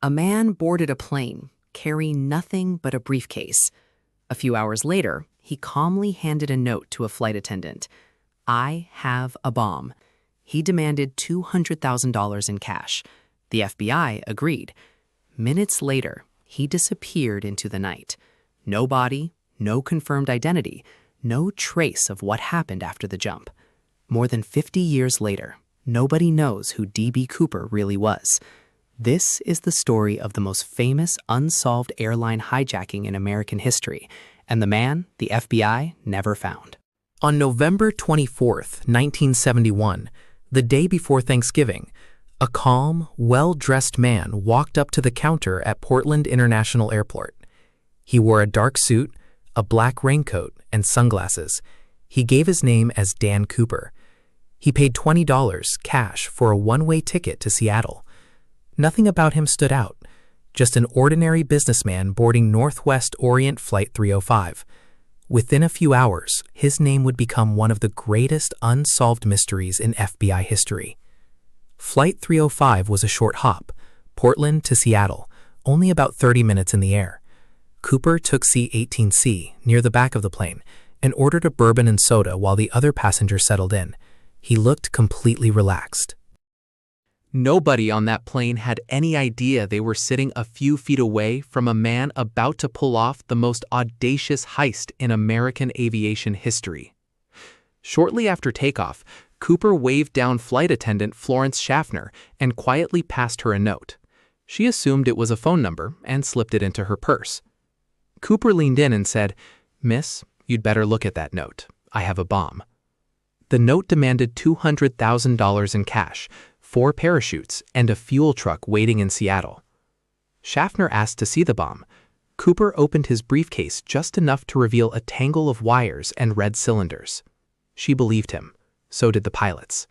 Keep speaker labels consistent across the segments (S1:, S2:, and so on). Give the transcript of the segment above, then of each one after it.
S1: A man boarded a plane, carrying nothing but a briefcase. A few hours later, he calmly handed a note to a flight attendant. "I have a bomb." He demanded $200,000 in cash. The FBI agreed. Minutes later, he disappeared into the night. No body, no confirmed identity, no trace of what happened after the jump. More than 50 years later, nobody knows who D.B. Cooper really was. This is the story of the most famous unsolved airline hijacking in American history, and the man the FBI never found. On November 24th, 1971, the day before Thanksgiving, a calm, well-dressed man walked up to the counter at Portland International Airport. He wore a dark suit, a black raincoat, and sunglasses. He gave his name as Dan Cooper. He paid $20 cash for a one-way ticket to Seattle. Nothing about him stood out, just an ordinary businessman boarding Northwest Orient Flight 305. Within a few hours, his name would become one of the greatest unsolved mysteries in FBI history. Flight 305 was a short hop, Portland to Seattle, only about 30 minutes in the air. Cooper took C-18C near the back of the plane and ordered a bourbon and soda while the other passengers settled in. He looked completely relaxed. Nobody on that plane had any idea they were sitting a few feet away from a man about to pull off the most audacious heist in American aviation history. Shortly after takeoff, Cooper waved down flight attendant Florence Schaffner and quietly passed her a note. She assumed it was a phone number and slipped it into her purse. Cooper leaned in and said, "Miss, you'd better look at that note. I have a bomb." The note demanded $200,000 in cash, 4 parachutes, and a fuel truck waiting in Seattle. Schaffner asked to see the bomb. Cooper opened his briefcase just enough to reveal a tangle of wires and red cylinders. She believed him. So did the pilots.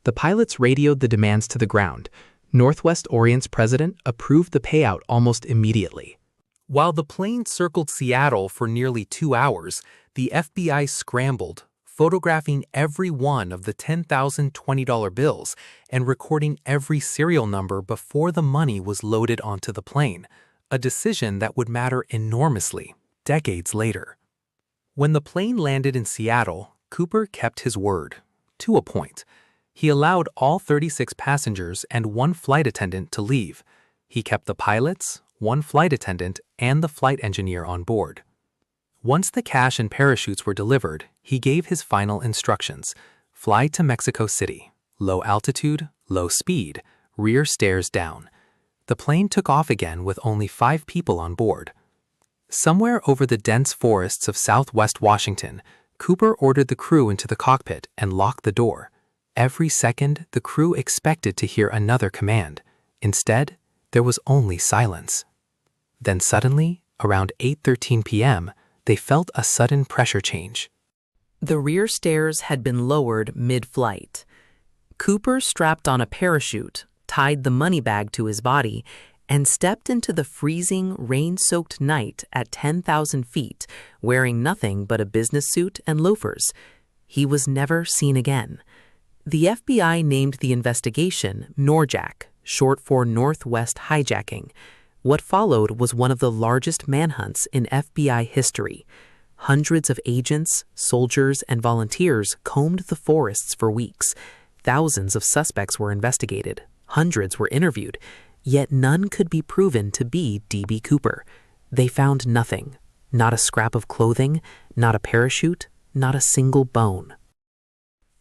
S1: The pilots radioed the demands to the ground. Northwest Orient's president approved the payout almost immediately. While the plane circled Seattle for nearly 2 hours, the FBI scrambled, photographing every one of the 10,000 $20 bills and recording every serial number before the money was loaded onto the plane, a decision that would matter enormously decades later. When the plane landed in Seattle, Cooper kept his word, to a point. He allowed all 36 passengers and 1 flight attendant to leave. He kept the pilots, 1 flight attendant, and the flight engineer on board. Once the cash and parachutes were delivered, he gave his final instructions. Fly to Mexico City. Low altitude, low speed, rear stairs down. The plane took off again with only 5 people on board. Somewhere over the dense forests of southwest Washington, Cooper ordered the crew into the cockpit and locked the door. Every second, the crew expected to hear another command. Instead, there was only silence. Then suddenly, around 8:13 p.m., they felt a sudden pressure change. The rear stairs had been lowered mid-flight. Cooper strapped on a parachute, tied the money bag to his body, and stepped into the freezing, rain-soaked night at 10,000 feet, wearing nothing but a business suit and loafers. He was never seen again. The FBI named the investigation NORJAC, short for Northwest Hijacking. What followed was one of the largest manhunts in FBI history. Hundreds of agents, soldiers, and volunteers combed the forests for weeks. Thousands of suspects were investigated. Hundreds were interviewed. Yet none could be proven to be D.B. Cooper. They found nothing. Not a scrap of clothing, not a parachute, not a single bone.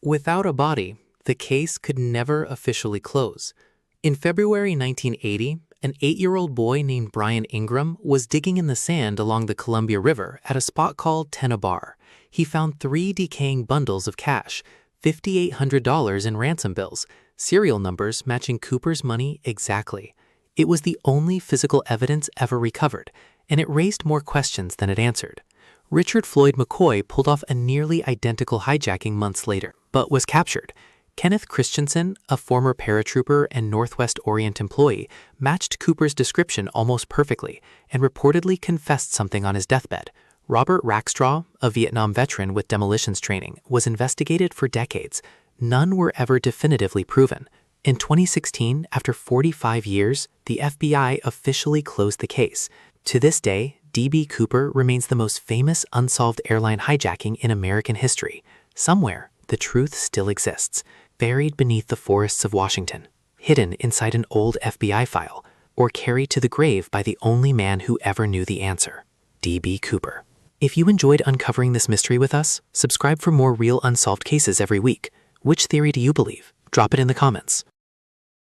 S1: Without a body, the case could never officially close. In February 1980, an 8-year-old boy named Brian Ingram was digging in the sand along the Columbia River at a spot called Tenabar. He found 3 decaying bundles of cash, $5,800 in ransom bills, serial numbers matching Cooper's money exactly. It was the only physical evidence ever recovered, and it raised more questions than it answered. Richard Floyd McCoy pulled off a nearly identical hijacking months later, but was captured. Kenneth Christensen, a former paratrooper and Northwest Orient employee, matched Cooper's description almost perfectly and reportedly confessed something on his deathbed. Robert Rackstraw, a Vietnam veteran with demolitions training, was investigated for decades. None were ever definitively proven.
S2: In 2016, after 45 years, the FBI officially closed the case. To this day, D.B. Cooper remains the most famous unsolved airline hijacking in American history. Somewhere, the truth still exists, buried beneath the forests of Washington, hidden inside an old FBI file, or carried to the grave by the only man who ever knew the answer, D.B. Cooper. If you enjoyed uncovering this mystery with us, subscribe for more real unsolved cases every week. Which theory do you believe? Drop it in the comments.